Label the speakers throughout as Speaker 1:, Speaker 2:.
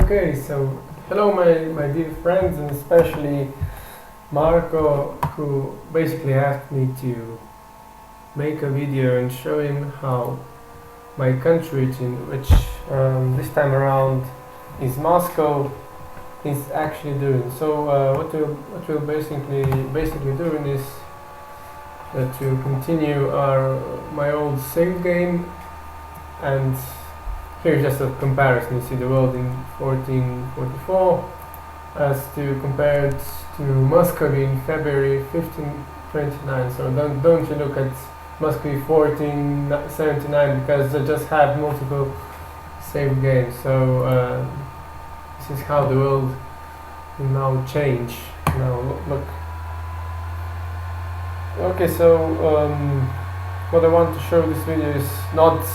Speaker 1: Okay, so hello my dear friends, and especially Marco, who basically asked me to make a video and show him how my country, which this time around is Moscow, is actually doing. So what we'll basically doing is to continue my old save game, and here's just a comparison. You see the world in 1444 as to compared to Muscovy in February 1529. So don't you look at Muscovy 1479 because they just have multiple save games. So this is how the world will now change. Now look. Okay, so what I want to show this video is not.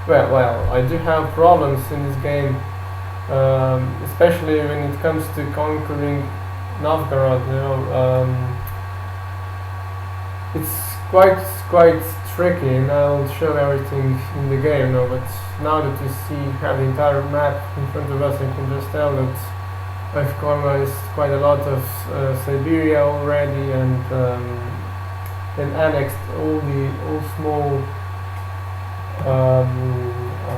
Speaker 1: Well, I do have problems in this game, especially when it comes to conquering Novgorod. It's quite tricky, and I'll show everything in the game now. But now that you have the entire map in front of us, I can just tell that I've colonized quite a lot of Siberia already, and annexed all small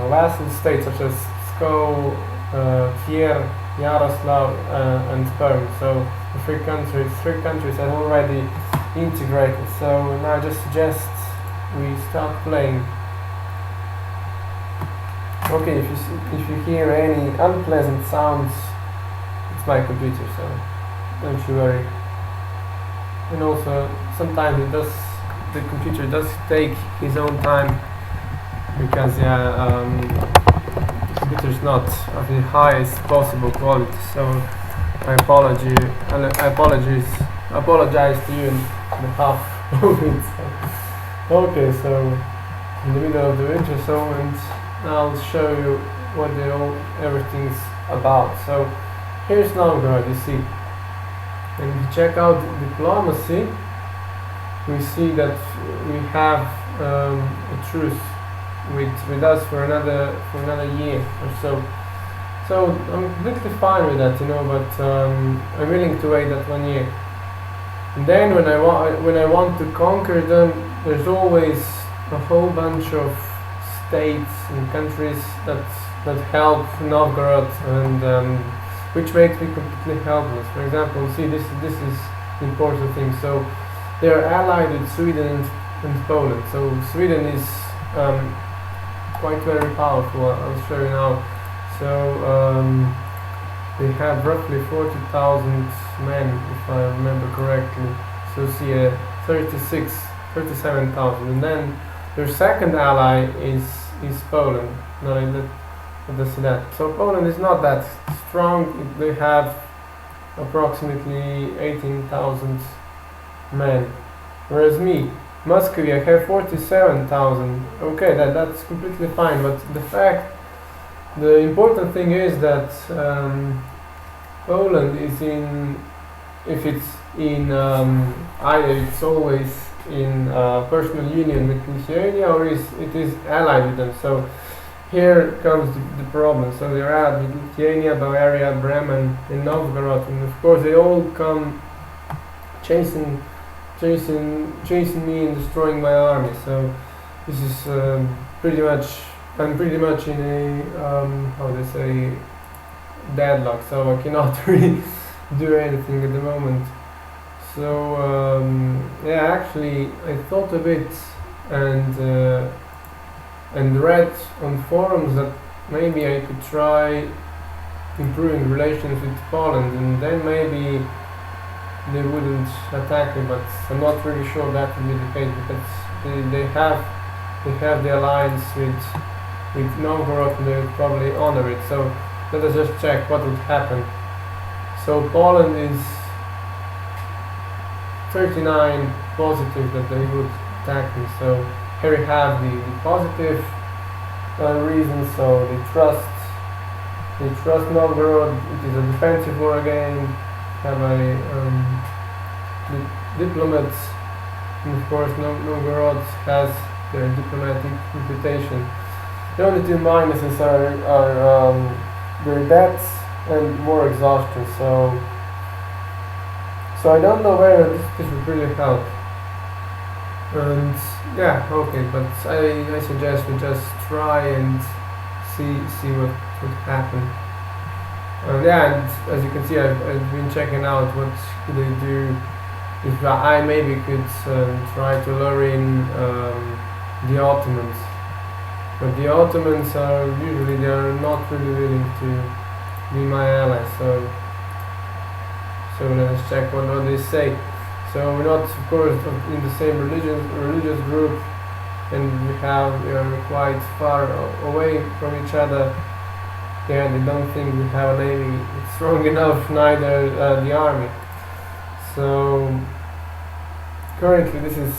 Speaker 1: vassal states such as Pskov, Tver, Yaroslav, and Perm. So the three countries are already integrated. So now I just suggest we start playing. Okay, if you hear any unpleasant sounds, it's my computer, so don't you worry. And also sometimes the computer does take his own time, because the computer is not of the highest possible quality. So I apologize to you on behalf of it. Okay, so in the middle of the intro, and I'll show you what everything's about. So here's Novgorod, you see, and if you check out diplomacy, we see that we have a truce with us for another year or so. So I'm completely fine with that, but I'm willing to wait that 1 year. And then when I want to conquer them, there's always a whole bunch of states and countries that help Novgorod, and which makes me completely helpless. For example, see, this is the important thing. So they are allied with Sweden and Poland. So Sweden is quite very powerful. I'll show you now. So they have roughly 40,000 men, if I remember correctly. So see, 37,000, and then their second ally is Poland. No, let's see that. So Poland is not that strong. They have approximately 18,000 men, whereas Muscovy, I have 47,000. Okay, that's completely fine. But the important thing is that Poland is if it's in either it's always in personal union with Lithuania, or it is allied with them. So here comes the problem. So they're allied with Lithuania, Bavaria, Bremen, and Novgorod, and of course they all come chasing me and destroying my army. So this is I'm pretty much in a how they say, deadlock. So I cannot really do anything at the moment. So actually I thought a bit and read on forums that maybe I could try improving relations with Poland, and then maybe they wouldn't attack me. But I'm not really sure that will be the case, because they have the alliance with Novgorod, and they would probably honor it. So let us just check what would happen. So Poland is 39 positive that they would attack me. So here we have the positive reasons. So they trust Novgorod. It is a defensive war again. Have the diplomats, and of course Novgorod has their diplomatic reputation. The only two minuses are their debts and more exhaustion. So I don't know whether this would really help. And yeah, okay, but I suggest we just try and see what would happen. Yeah, and as you can see, I've been checking out what they do. If I maybe could try to lure in the Ottomans, but the Ottomans are usually they're not really willing to be my ally. So let's check what they say. So we're not, of course, in the same religious group, and we are quite far away from each other. Yeah, they don't think we have a navy strong enough, neither the army. So currently this is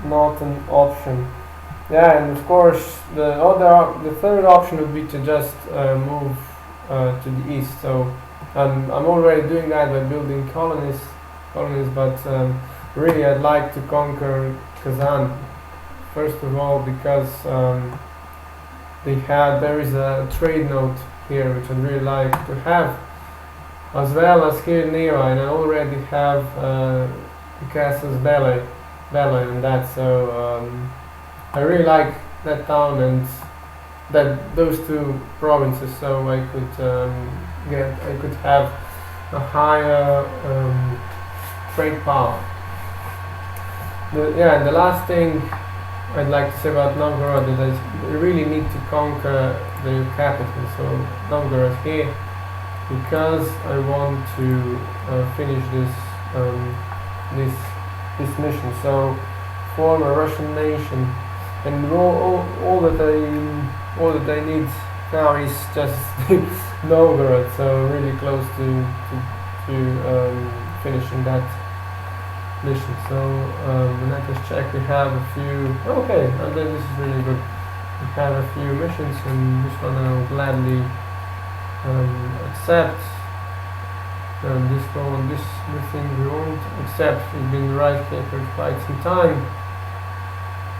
Speaker 1: not an option. Yeah, and of course the third option would be to just move to the east. So I'm already doing that by building colonies, but really I'd like to conquer Kazan first of all, because there is a trade note here which I'd really like to have, as well as here near, and I already have the castles Balvan and that, so I really like that town and those two provinces, so I could have a higher trade power. And the last thing I'd like to say about Novgorod is that we really need to conquer the capital, so Novgorod here, because I want to finish this mission. So form a Russian nation, and all that I need now is just Novgorod. So really close to finishing that mission. So let us check. We have a few. Okay, and then this is really good. We have a few missions, and this one I'll gladly accept. This one, this thing we won't accept. We've been right here for quite some time,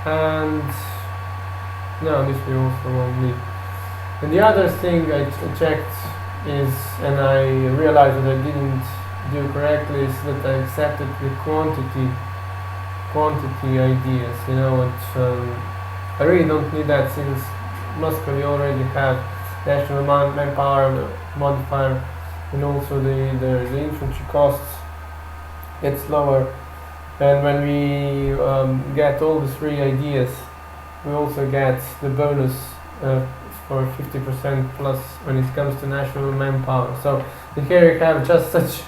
Speaker 1: and no, this we also won't need. And the other thing I checked is, and I realized that I didn't do correctly, is that I accepted the quantity ideas. You know, I really don't need that, since Muscovy already have national manpower modifier, and also the infantry costs gets lower. And when we get all the three ideas, we also get the bonus for 50% plus when it comes to national manpower. So here you have just such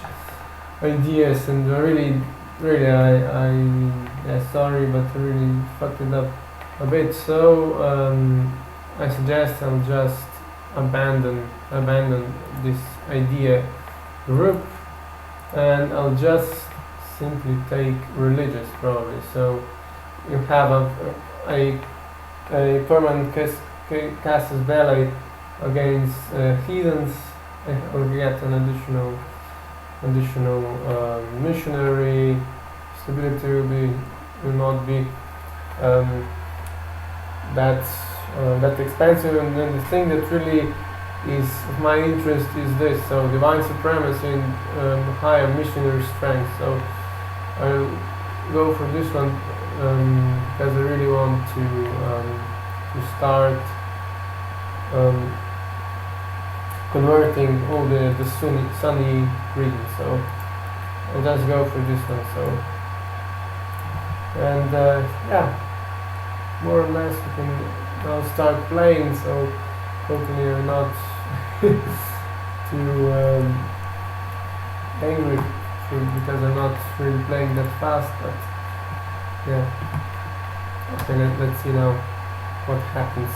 Speaker 1: ideas, and really I sorry, but I really fucked it up a bit. So I suggest I'll just abandon this idea group, and I'll just simply take religious, probably. So you have a permanent casus belli against heathens, or get an additional missionary. Stability will not be that expensive. And then the thing that really is of my interest is this, so divine supremacy and higher missionary strength. So I'll go for this one because I really want to start converting all the sunny regions. So I'll just go for this one. So, and yeah, more or less we can now start playing. So hopefully I'm not too angry because I'm not really playing that fast, but yeah. Okay, let's see now what happens.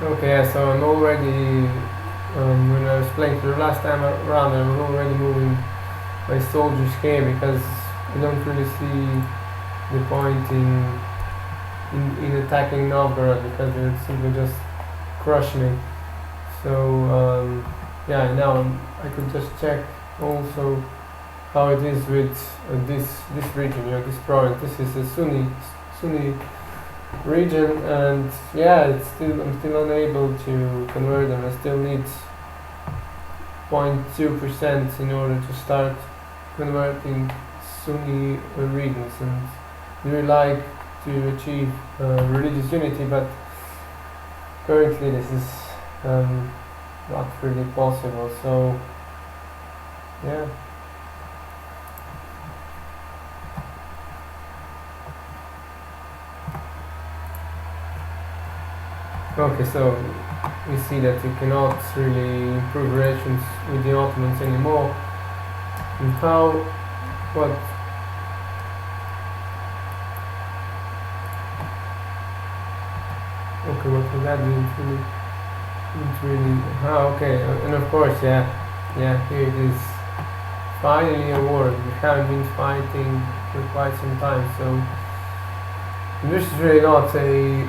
Speaker 1: Okay, yeah, so I'm already, when I was playing for the last time around, I was already moving my soldiers here, because I don't really see the point in attacking Novgorod, because it would simply just crush me. So yeah, now I could just check also how it is with this region, this province. This is a Sunni region, and yeah, I'm still unable to convert them. I still need 0.2% in order to start converting Sunni regions, and we would like to achieve religious unity, but currently this is not really possible. So yeah. Okay, so we see that you cannot really improve relations with the Ottomans anymore. And how, what? Okay, what was that? Didn't really. Okay, and of course, yeah, here it is. Finally, a war. We haven't been fighting for quite some time, so this is really not a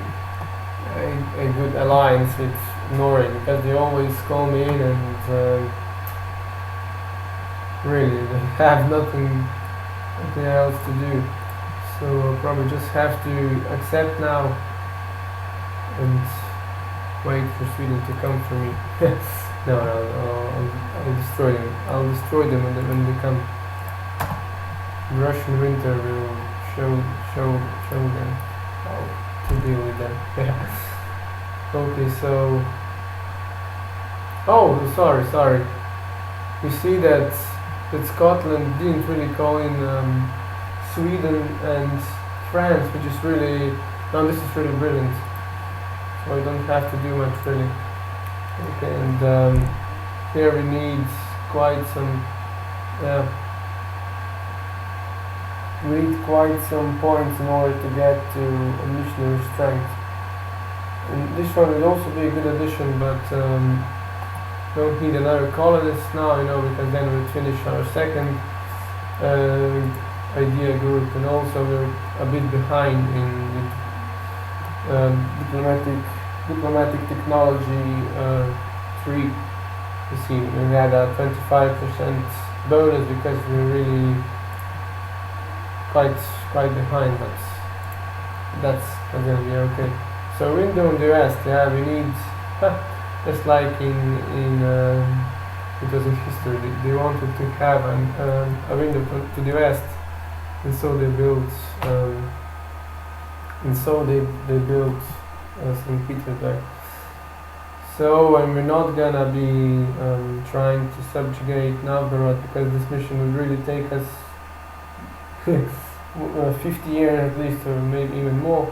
Speaker 1: good alliance with Norway, because they always call me in and really they have nothing else to do. So I'll probably just have to accept now and wait for Sweden to come for me. No, I'll destroy them. I'll destroy them when they come. Russian winter will show them how to deal with them. Yeah. Okay, so sorry. You see that Scotland didn't really call in Sweden and France, which is really this is really brilliant. So I don't have to do much really. Okay, and here we need quite some we need quite some points in order to get to a missionary strength. And this one will also be a good addition, but don't need another colonist now, because then we'll finish our second idea group, and also we're a bit behind in diplomatic technology 3. You see, we had a 25% bonus because we're really quite behind, but that's gonna be okay. So window in the west, yeah, we need just like in it was in history. They wanted to have a window to the west, and so they built St. Petersburg. So we're not gonna be trying to subjugate Novgorod, because this mission would really take us 50 years at least, or maybe even more,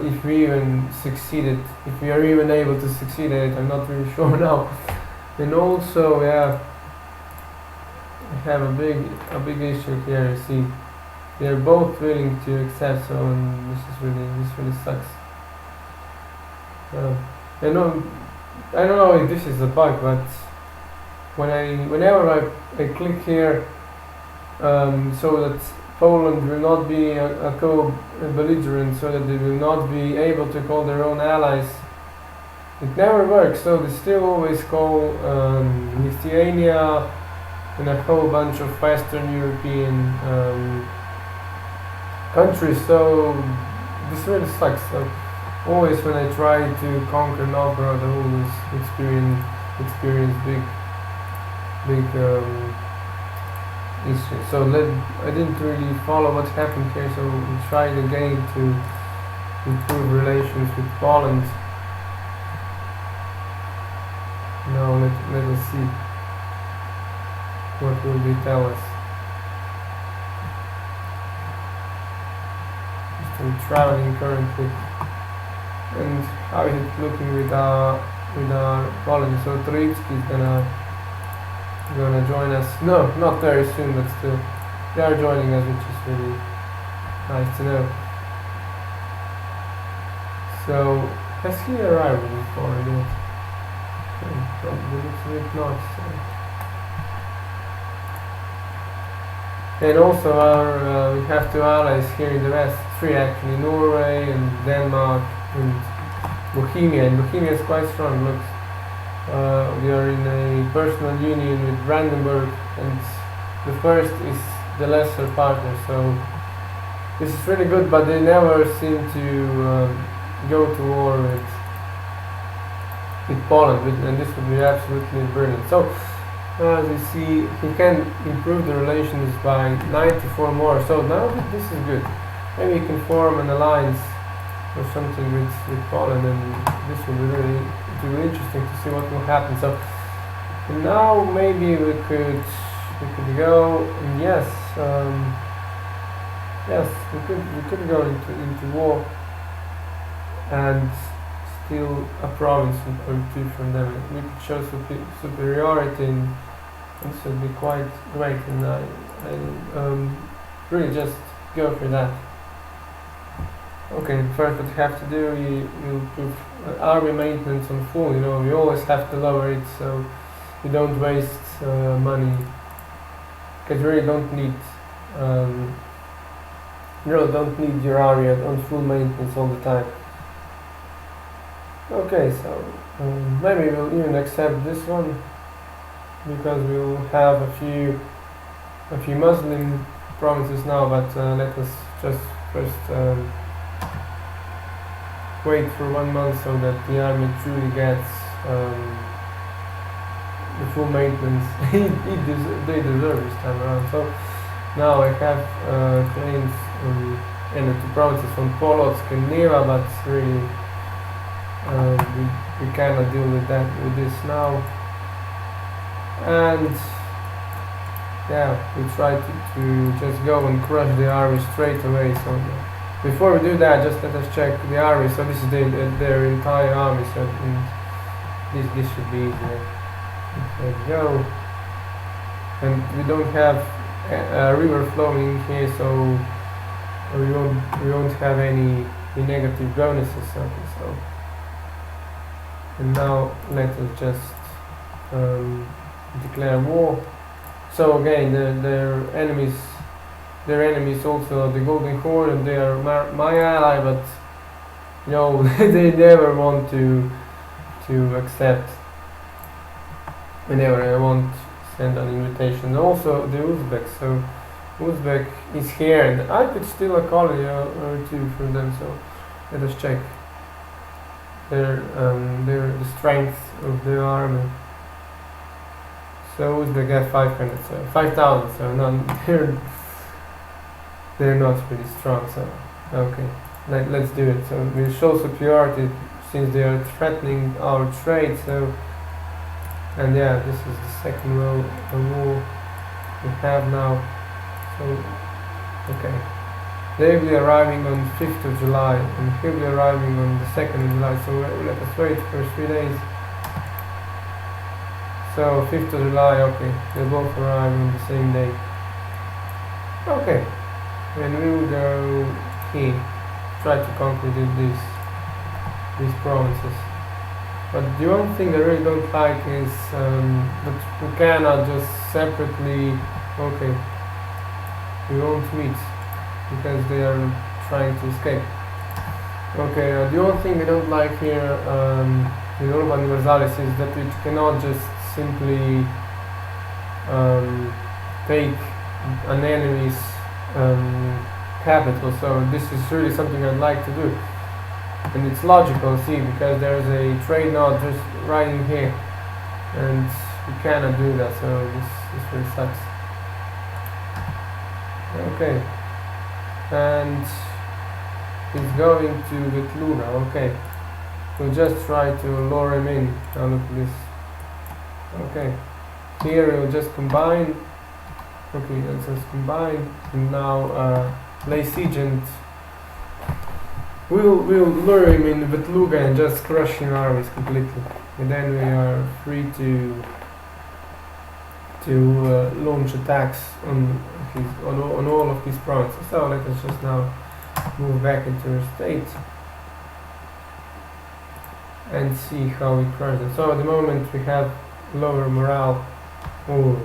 Speaker 1: if we even succeeded, if we are even able to succeed at it. I'm not really sure now. And also, yeah, I have a big issue here. You see, they are both willing to accept, so this really sucks. I don't know if this is a bug, but whenever I click here, so that Poland will not be a co-belligerent, so that they will not be able to call their own allies, it never works. So they still always call Lithuania and a whole bunch of Western European countries. So this really sucks. So always when I try to conquer Novgorod, I always experience big issue. So I didn't really follow what happened here, so we tried again to improve relations with Poland. Now let us see what will they tell us. Just I'm traveling currently, and how is it looking with our colony? So Turitsky is gonna join us. No, not very soon, but still they are joining us, which is really nice to know. So has he arrived before yet? Probably looks a bit not. So. And also we have 2 allies here in the west, 3 actually, Norway and Denmark and Bohemia. And Bohemia is quite strong. Look. We are in a personal union with Brandenburg, and the first is the lesser partner, so This is really good, but they never seem to go to war with Poland, and this would be absolutely brilliant. So, as you see, he can improve the relations by 94 more. So now this is good. Maybe he can form an alliance or something with Poland, and this will be really interesting to see what will happen. So now maybe we could go. And yes, we could go into war and steal a province or two from them. We could show superiority, and this would be quite great. And I really just go for that. Okay, first what you have to do, you put army maintenance on full. You know, you always have to lower it so you don't waste money, because you really don't need don't need your army on full maintenance all the time. Okay, so maybe we'll even accept this one, because we'll have a few Muslim provinces now. But let us just first wait for 1 month so that the army truly gets the full maintenance they deserve this time around. So now I have claims in the two provinces from Polotsk and Neva, but really we cannot deal with this now. And yeah, we try to just go and crush the army straight away. So before we do that, just let us check the army. So this is their entire army. So this should be easier. There we go. And we don't have a river flowing here, so we won't have any negative bonuses. So and now let us just declare war. So again, their enemies also the Golden Horde, and they are my ally, but no, they never want to accept whenever I want to send an invitation. Also the Uzbeks, so Uzbek is here, and I could steal a colony or two from them. So let us check the strength of the army. So Uzbek have 500, so 5,000. So they're not really strong. So okay, let's do it. So we'll show superiority since they are threatening our trade. So, and yeah, this is the second row of war we have now. So okay, they'll be arriving on 5th of July, and he'll be arriving on the 2nd of July. So let us wait for 3 days. So 5th of July, okay, they both arrive on the same day. Okay, and we will go here, try to conquer these provinces. But the one thing I really don't like is that we cannot just separately, okay, we won't meet because they are trying to escape. Okay, the only thing I don't like here in Europa Universalis is that we cannot just simply take an enemy's capital. So this is really something I'd like to do, and it's logical, see, because there's a trade node just right in here, and we cannot do that. So this really sucks. Okay, and he's going to Vetluna. Okay, we'll just try to lure him in. Now look at this. Okay, here we'll just combine. Okay, let's just combine, and now lay siege, and we'll lure him in Vetluga and just crush his armies completely, and then we are free to launch attacks on all of these provinces. So let us just now move back into our state and see how we crush them. So at the moment we have lower morale. Oh,